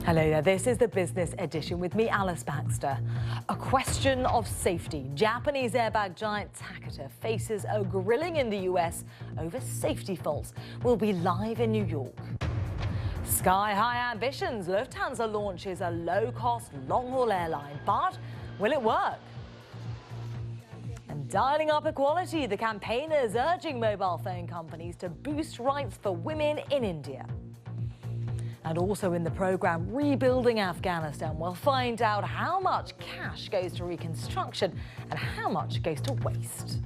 Hello there, this is the Business Edition with me, Alice Baxter. A question of safety. Japanese airbag giant Takata faces a grilling in the US over safety faults. We'll be live in New York. Sky-high ambitions. Lufthansa launches a low-cost, long-haul airline. But will it work? And dialing up equality, the campaigners urging mobile phone companies to boost rights for women in India. And also in the programme, Rebuilding Afghanistan, we'll find out how much cash goes to reconstruction and how much goes to waste.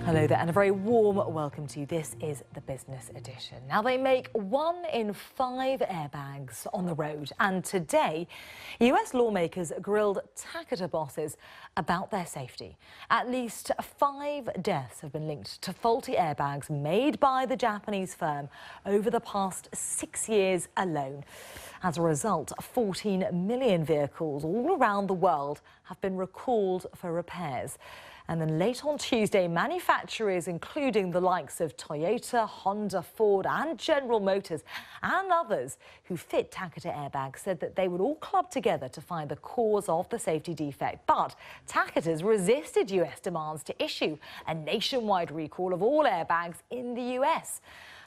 Hello there and a very warm welcome to you. This is the Business Edition. Now, they make 1 in 5 airbags on the road, and today US lawmakers grilled Takata bosses about their safety. At least 5 deaths have been linked to faulty airbags made by the Japanese firm over the past 6 years alone. As a result, 14 million vehicles all around the world have been recalled for repairs. And then late on Tuesday, manufacturers, including the likes of Toyota, Honda, Ford and General Motors and others who fit Takata airbags, said that they would all club together to find the cause of the safety defect. But Takata's resisted US demands to issue a nationwide recall of all airbags in the US.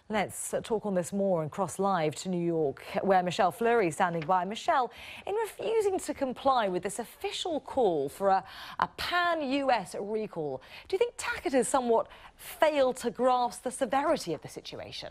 Let's talk on this more and cross live to New York, where Michelle Fleury is standing by. Michelle, in refusing to comply with this official call for a pan-US recall, do you think Takata somewhat failed to grasp the severity of the situation?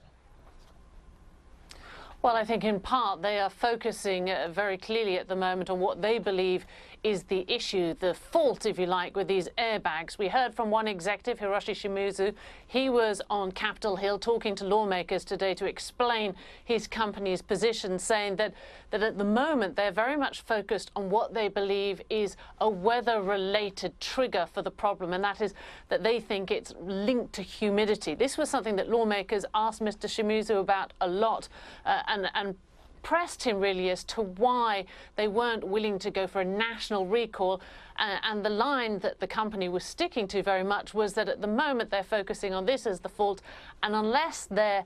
Well, I think in part they are focusing very clearly at the moment on what they believe is the issue, the fault, if you like, with these airbags. We heard from one executive, Hiroshi Shimizu. He was on Capitol Hill talking to lawmakers today to explain his company's position, saying that at the moment they're very much focused on what they believe is a weather-related trigger for the problem, and that is that they think it's linked to humidity. This was something that lawmakers asked Mr. Shimizu about a lot, and pressed him really as to why they weren't willing to go for a national recall. And the line that the company was sticking to very much was that at the moment they're focusing on this as the fault, and unless their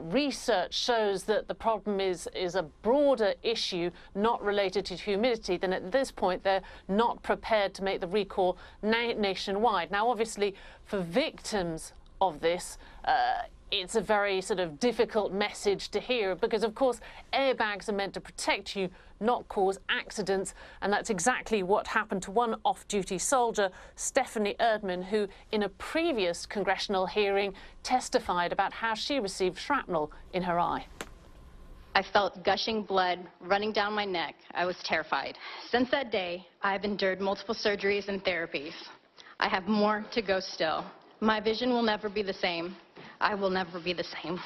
research shows that the problem is a broader issue not related to humidity, then at this point they're not prepared to make the recall nationwide. Now, obviously, for victims of this, it's a very sort of difficult message to hear because, of course, airbags are meant to protect you, not cause accidents. And that's exactly what happened to one off-duty soldier, Stephanie Erdman, who in a previous congressional hearing testified about how she received shrapnel in her eye. I felt gushing blood running down my neck. I was terrified. Since that day, I've endured multiple surgeries and therapies. I have more to go still. My vision will never be the same. I will never be the same.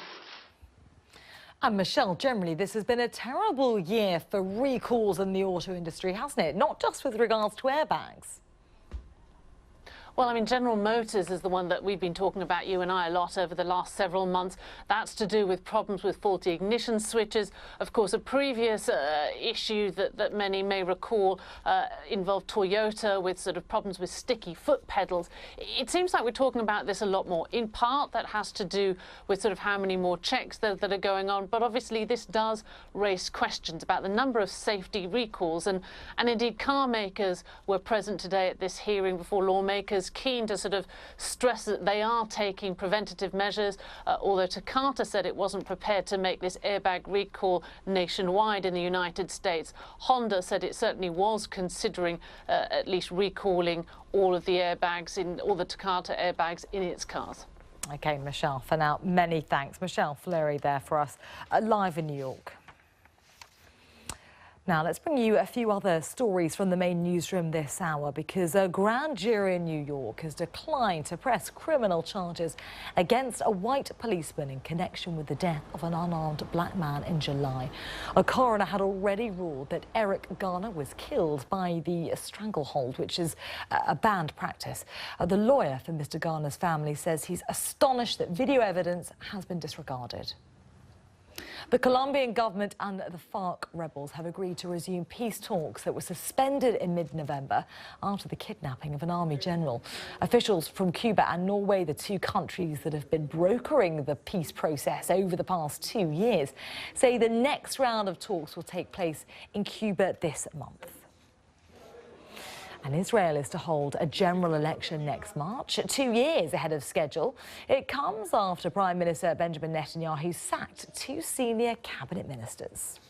And Michelle, generally this has been a terrible year for recalls in the auto industry, hasn't it? Not just with regards to airbags. Well, I mean, General Motors is the one that we've been talking about, you and I, a lot over the last several months. That's to do with problems with faulty ignition switches. Of course, a previous issue that many may recall involved Toyota with sort of problems with sticky foot pedals. It seems like we're talking about this a lot more. In part, that has to do with sort of how many more checks that are going on. But obviously, this does raise questions about the number of safety recalls. And indeed, car makers were present today at this hearing before lawmakers, keen to sort of stress that they are taking preventative measures, although Takata said it wasn't prepared to make this airbag recall nationwide in the United States. Honda said it certainly was considering at least recalling all of the airbags, all the Takata airbags in its cars. OK, Michelle, for now, many thanks. Michelle Fleury there for us, live in New York. Now, let's bring you a few other stories from the main newsroom this hour, because a grand jury in New York has declined to press criminal charges against a white policeman in connection with the death of an unarmed black man in July. A coroner had already ruled that Eric Garner was killed by the stranglehold, which is a banned practice. The lawyer for Mr. Garner's family says he's astonished that video evidence has been disregarded. The Colombian government and the FARC rebels have agreed to resume peace talks that were suspended in mid-November after the kidnapping of an army general. Officials from Cuba and Norway, the two countries that have been brokering the peace process over the past 2 years, say the next round of talks will take place in Cuba this month. And Israel is to hold a general election next March, 2 years ahead of schedule. It comes after Prime Minister Benjamin Netanyahu sacked 2 senior cabinet ministers.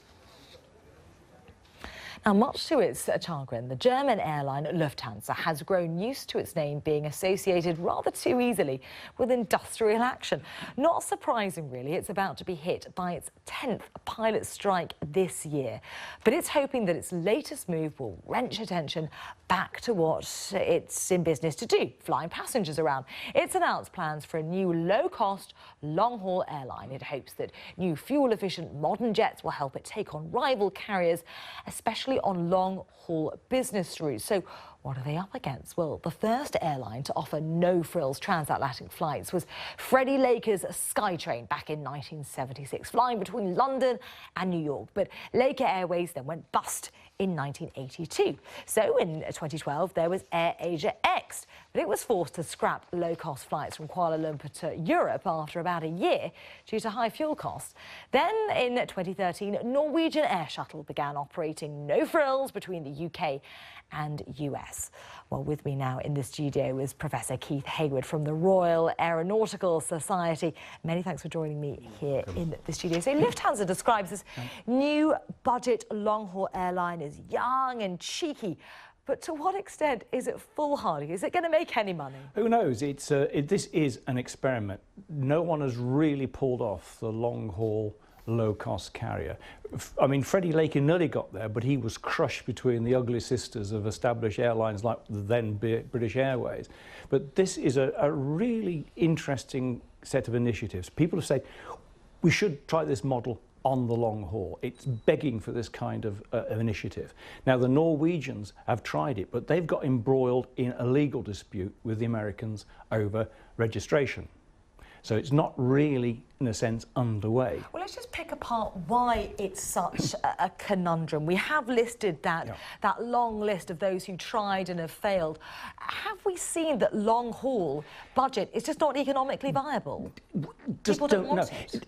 Now, much to its chagrin, the German airline Lufthansa has grown used to its name being associated rather too easily with industrial action. Not surprising, really. It's about to be hit by its 10th pilot strike this year. But it's hoping that its latest move will wrench attention back to what it's in business to do, flying passengers around. It's announced plans for a new low-cost, long-haul airline. It hopes that new fuel-efficient modern jets will help it take on rival carriers, especially on long-haul business routes. So what are they up against? Well, the first airline to offer no-frills transatlantic flights was Freddie Laker's SkyTrain back in 1976, flying between London and New York. But Laker Airways then went bust in 1982. So in 2012, there was AirAsia X, but it was forced to scrap low-cost flights from Kuala Lumpur to Europe after about a year due to high fuel costs. Then in 2013, Norwegian Air Shuttle began operating no frills between the UK and US. Well, with me now in the studio is Professor Keith Hayward from the Royal Aeronautical Society. Many thanks for joining me here in the studio. So Lufthansa describes this new budget long-haul airline as young and cheeky. But to what extent is it foolhardy? Is it going to make any money? Who knows? This is an experiment. No one has really pulled off the long-haul low-cost carrier. I mean, Freddie Laker nearly got there, but he was crushed between the ugly sisters of established airlines like the then British Airways. But this is a really interesting set of initiatives. People have said, we should try this model on the long haul. It's begging for this kind of initiative. Now, the Norwegians have tried it, but they've got embroiled in a legal dispute with the Americans over registration. So it's not really, in a sense, underway. Well, let's just pick apart why it's such a conundrum. We have listed that long list of those who tried and have failed. Have we seen that long-haul budget is just not economically viable? Just People don't want it.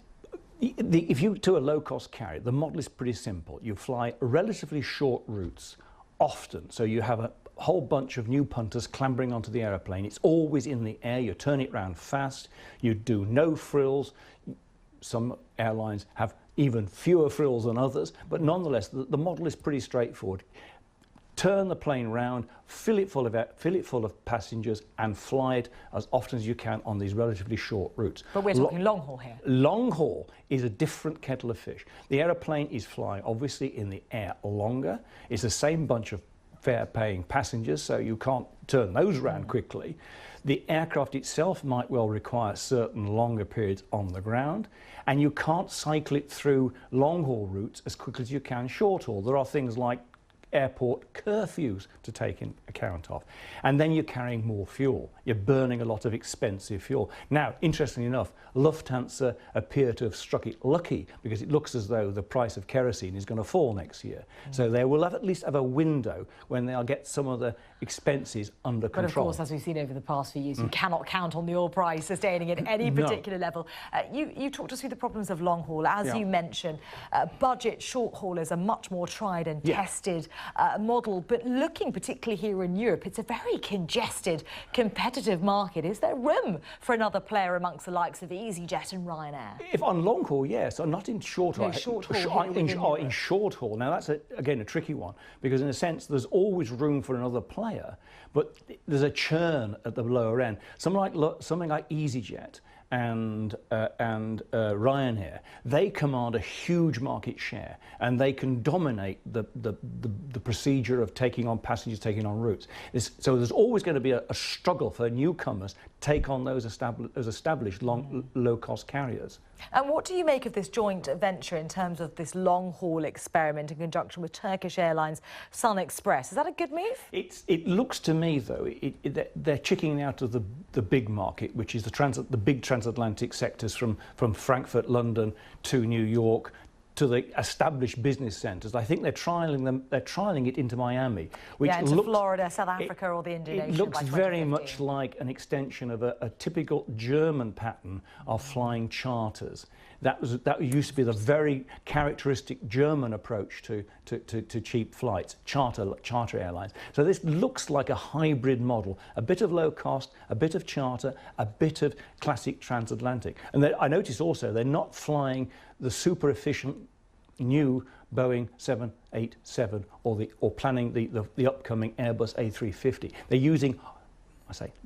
If you to a low-cost carrier, the model is pretty simple. You fly relatively short routes often, so you have a whole bunch of new punters clambering onto the aeroplane. It's always in the air. You turn it around fast. You do no frills. Some airlines have even fewer frills than others, but nonetheless, the model is pretty straightforward. Turn the plane round, fill it full of passengers, and fly it as often as you can on these relatively short routes. But we're talking long haul here. Long haul is a different kettle of fish. The aeroplane is flying obviously in the air longer. It's the same bunch of fare-paying passengers, so you can't turn those around quickly. The aircraft itself might well require certain longer periods on the ground, and you can't cycle it through long-haul routes as quickly as you can short-haul. There are things like airport curfews to take in account of. And then you're carrying more fuel. You're burning a lot of expensive fuel. Now, interestingly enough, Lufthansa appear to have struck it lucky because it looks as though the price of kerosene is going to fall next year. So they will at least have a window when they'll get some of the expenses under control. But of course, as we've seen over the past few years, you cannot count on the oil price sustaining at any particular level. You talked us through the problems of long haul. As you mentioned, budget short haulers are much more tried and tested model, but looking particularly here in Europe, it's a very congested, competitive market. Is there room for another player amongst the likes of EasyJet and Ryanair? If on long haul, yes, not in short haul. No, short haul. In short haul. Now that's again a tricky one because in a sense there's always room for another player, but there's a churn at the lower end. Something like EasyJet and Ryanair, they command a huge market share and they can dominate the procedure of taking on passengers, taking on routes. So there's always going to be a struggle for newcomers to take on those established low-cost carriers. And what do you make of this joint venture in terms of this long-haul experiment in conjunction with Turkish Airlines Sun Express? Is that a good move? It looks to me, though, they're chickening out of the big market, which is the big transatlantic transatlantic sectors from Frankfurt, London to New York to the established business centres. I think they're trialling it into Miami, which into looks, Florida, South Africa, or the Indian Ocean. It looks by very 2050. much like an extension of a typical German pattern of flying charters. That used to be the very characteristic German approach to cheap flights, charter airlines. So this looks like a hybrid model, a bit of low cost, a bit of charter, a bit of classic transatlantic. And I noticed also they're not flying the super efficient new Boeing 787 or planning the upcoming Airbus A350. They're using,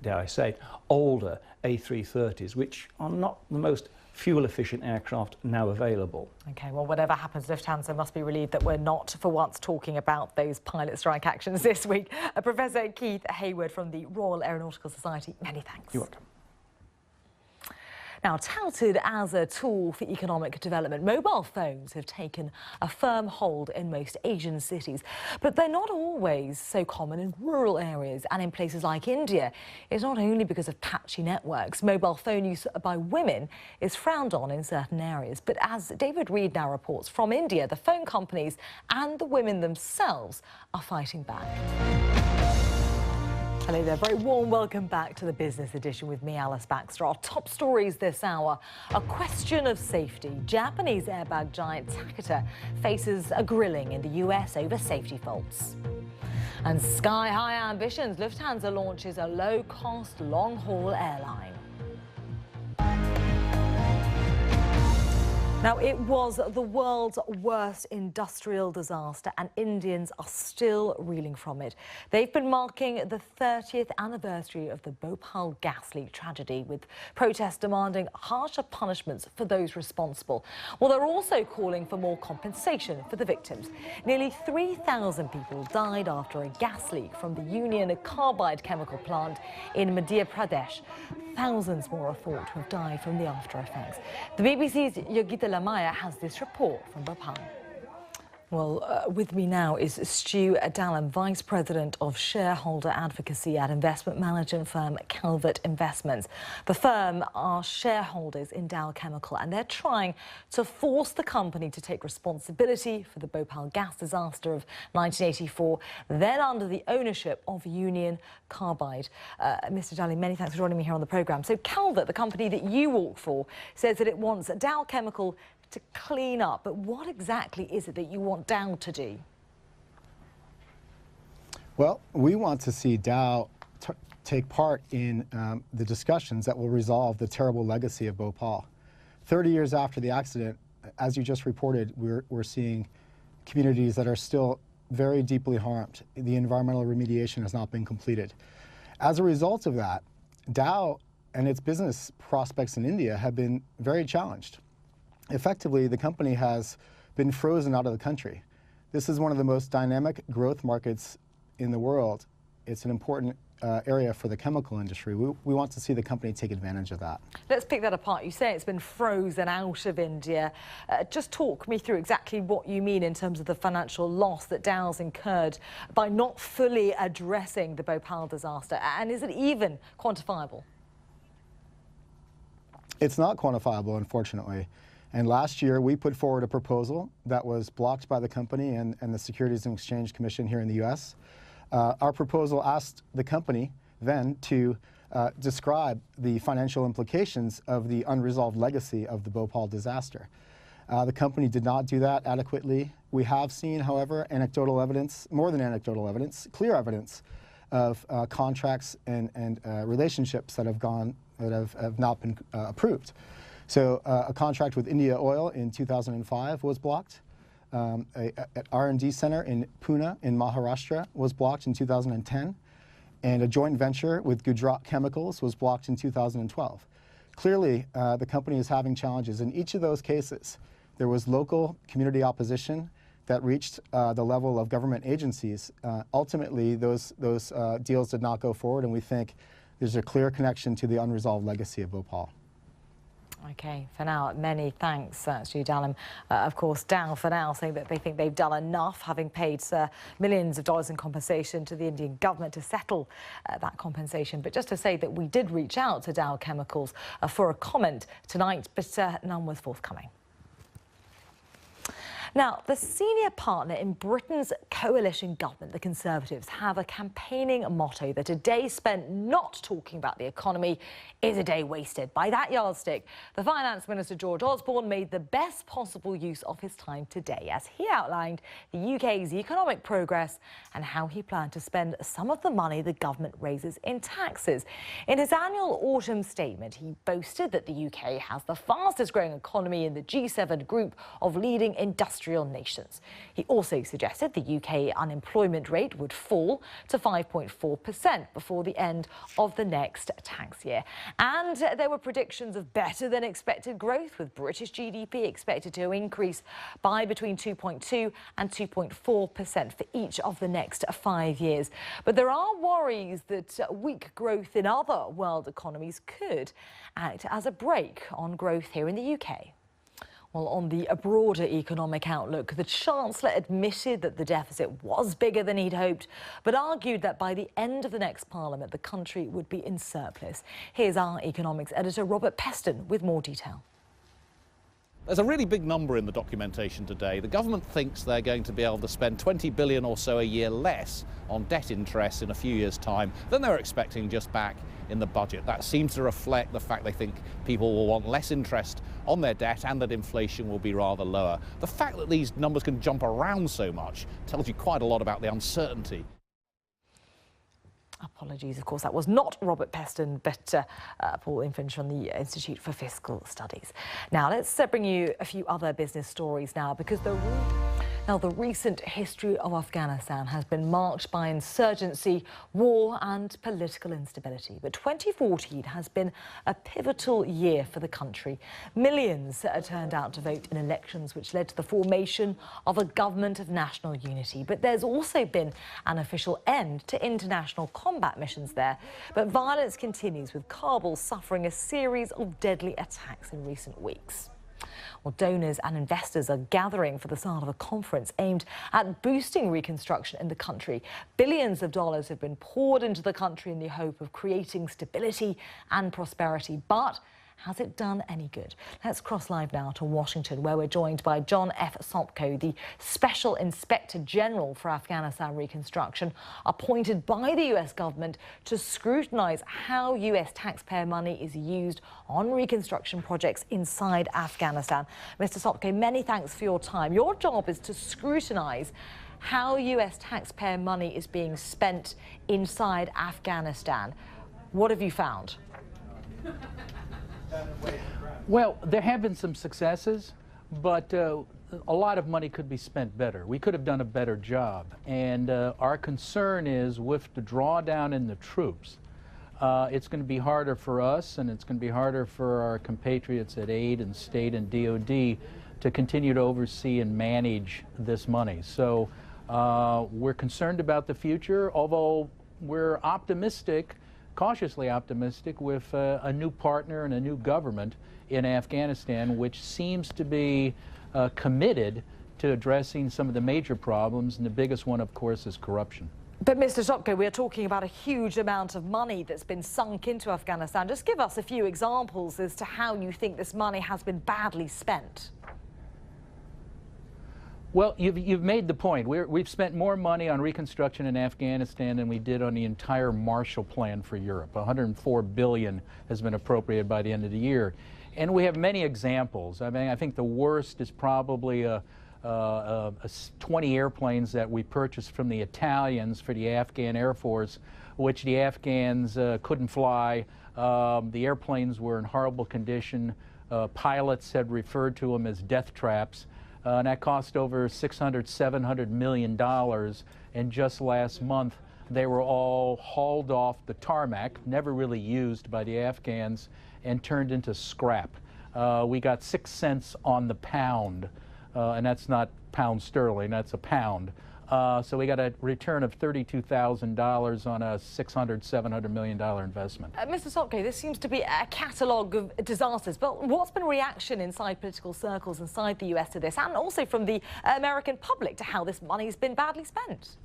dare I say, older A330s, which are not the most fuel-efficient aircraft now available. OK, well, whatever happens, Lufthansa must be relieved that we're not, for once, talking about those pilot strike actions this week. Professor Keith Hayward from the Royal Aeronautical Society, many thanks. You're welcome. Now, touted as a tool for economic development, mobile phones have taken a firm hold in most Asian cities. But they're not always so common in rural areas and in places like India. It's not only because of patchy networks. Mobile phone use by women is frowned on in certain areas. But as David Reed now reports from India, the phone companies and the women themselves are fighting back. Hello there, very warm welcome back to the Business Edition with me, Alice Baxter. Our top stories this hour, a question of safety. Japanese airbag giant Takata faces a grilling in the US over safety faults. And sky-high ambitions, Lufthansa launches a low-cost, long-haul airline. Now, it was the world's worst industrial disaster, and Indians are still reeling from it. They've been marking the 30th anniversary of the Bhopal gas leak tragedy, with protests demanding harsher punishments for those responsible. Well, they're also calling for more compensation for the victims. Nearly 3,000 people died after a gas leak from the Union Carbide chemical plant in Madhya Pradesh. Thousands more are thought to have died from the after effects. The BBC's Yogita Lamaya has this report from Bhopal. Well, with me now is Stu Dallam, Vice President of Shareholder Advocacy at investment management firm Calvert Investments. The firm are shareholders in Dow Chemical, and they're trying to force the company to take responsibility for the Bhopal gas disaster of 1984, then under the ownership of Union Carbide. Mr. Dallam, many thanks for joining me here on the programme. So Calvert, the company that you work for, says that it wants Dow Chemical to clean up. But what exactly is it that you want Dow to do? Well, we want to see Dow take part in the discussions that will resolve the terrible legacy of Bhopal. 30 years after the accident, as you just reported, we're seeing communities that are still very deeply harmed. The environmental remediation has not been completed. As a result of that, Dow and its business prospects in India have been very challenged. Effectively, the company has been frozen out of the country. This is one of the most dynamic growth markets in the world. It's an important area for the chemical industry. We want to see the company take advantage of that. Let's pick that apart. You say it's been frozen out of India. Just talk me through exactly what you mean in terms of the financial loss that Dow's incurred by not fully addressing the Bhopal disaster. And is it even quantifiable? It's not quantifiable, unfortunately. And last year, we put forward a proposal that was blocked by the company and the Securities and Exchange Commission here in the U.S. Our proposal asked the company then to describe the financial implications of the unresolved legacy of the Bhopal disaster. The company did not do that adequately. We have seen, however, anecdotal evidence, more than anecdotal evidence, clear evidence of contracts and relationships that have not been approved. So a contract with India Oil in 2005 was blocked. An R&D center in Pune in Maharashtra was blocked in 2010. And a joint venture with Gujarat Chemicals was blocked in 2012. Clearly, the company is having challenges. In each of those cases, there was local community opposition that reached the level of government agencies. Ultimately, those deals did not go forward, and we think there's a clear connection to the unresolved legacy of Bhopal. OK, for now, many thanks to you, Dallam. Of course, Dow for now saying that they think they've done enough, having paid millions of dollars in compensation to the Indian government to settle that compensation. But just to say that we did reach out to Dow Chemicals for a comment tonight, but none was forthcoming. Now, the senior partner in Britain's coalition government, the Conservatives, have a campaigning motto that a day spent not talking about the economy is a day wasted. By that yardstick, the Finance Minister George Osborne made the best possible use of his time today as he outlined the UK's economic progress and how he planned to spend some of the money the government raises in taxes. In his annual autumn statement, he boasted that the UK has the fastest growing economy in the G7 group of leading industrial nations. He also suggested the UK unemployment rate would fall to 5.4% before the end of the next tax year. And there were predictions of better than expected growth, with British GDP expected to increase by between 2.2 and 2.4% for each of the next 5 years. But there are worries that weak growth in other world economies could act as a brake on growth here in the UK. Well, on the broader economic outlook, the Chancellor admitted that the deficit was bigger than he'd hoped, but argued that by the end of the next Parliament, the country would be in surplus. Here's our economics editor, Robert Peston, with more detail. There's a really big number in the documentation today. The government thinks they're going to be able to spend 20 billion or so a year less on debt interest in a few years' time than they were expecting just back in the budget. That seems to reflect the fact they think people will want less interest on their debt and that inflation will be rather lower. The fact that these numbers can jump around so much tells you quite a lot about the uncertainty. Apologies, of course, that was not Robert Peston, but Paul Infinch from the Institute for Fiscal Studies. Now, let's bring you a few other business stories now, because the recent history of Afghanistan has been marked by insurgency, war and political instability. But 2014 has been a pivotal year for the country. Millions turned out to vote in elections which led to the formation of a government of national unity. But there's also been an official end to international combat missions there. But violence continues, with Kabul suffering a series of deadly attacks in recent weeks. Well, donors and investors are gathering for the start of a conference aimed at boosting reconstruction in the country. Billions of dollars have been poured into the country in the hope of creating stability and prosperity. But has it done any good? Let's cross live now to Washington, where we're joined by John F. Sopko, the Special Inspector General for Afghanistan Reconstruction, appointed by the US government to scrutinise how US taxpayer money is used on reconstruction projects inside Afghanistan. Mr. Sopko, many thanks for your time. Your job is to scrutinise how US taxpayer money is being spent inside Afghanistan. What have you found? Well, there have been some successes, but a lot of money could be spent better. We could have done a better job. And our concern is with the drawdown in the troops, it's going to be harder for us, and it's going to be harder for our compatriots at aid and state and DOD to continue to oversee and manage this money. So we're concerned about the future, although we're optimistic, cautiously optimistic, with a new partner and a new government in Afghanistan, which seems to be committed to addressing some of the major problems, and the biggest one, of course, is corruption. But Mr. Sopko, we're talking about a huge amount of money that's been sunk into Afghanistan. Just give us a few examples as to how you think this money has been badly spent. Well, you've made the point. We've spent more money on reconstruction in Afghanistan than we did on the entire Marshall Plan for Europe. 104 billion has been appropriated by the end of the year. And we have many examples. I mean, I think the worst is probably 20 airplanes that we purchased from the Italians for the Afghan Air Force, which the Afghans couldn't fly. The airplanes were in horrible condition. Pilots had referred to them as death traps. And that cost over $600–700 million. And just last month, they were all hauled off the tarmac, never really used by the Afghans, and turned into scrap. We got 6 cents on the pound, and that's not pound sterling, that's a pound, So we got a return of $32,000 on a $700 million investment. Mr. Sopko, this seems to be a catalogue of disasters, but what's been reaction inside political circles inside the US to this, and also from the American public to how this money has been badly spent?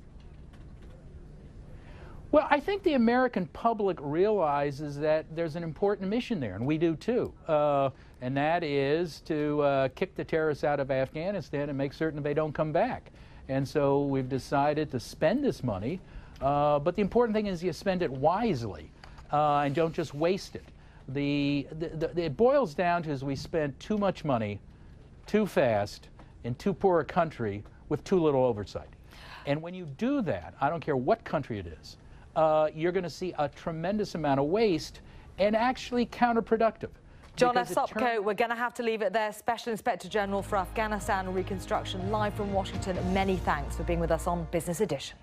Well, I think the American public realizes that there's an important mission there, and we do too. And that is to kick the terrorists out of Afghanistan and make certain they don't come back. And so we've decided to spend this money, but the important thing is you spend it wisely and don't just waste it. It boils down to is we spend too much money, too fast, in too poor a country with too little oversight. And when you do that, I don't care what country it is, you're going to see a tremendous amount of waste and actually counterproductive. John F. Sopko, we're going to have to leave it there. Special Inspector General for Afghanistan Reconstruction, live from Washington. Many thanks for being with us on Business Edition.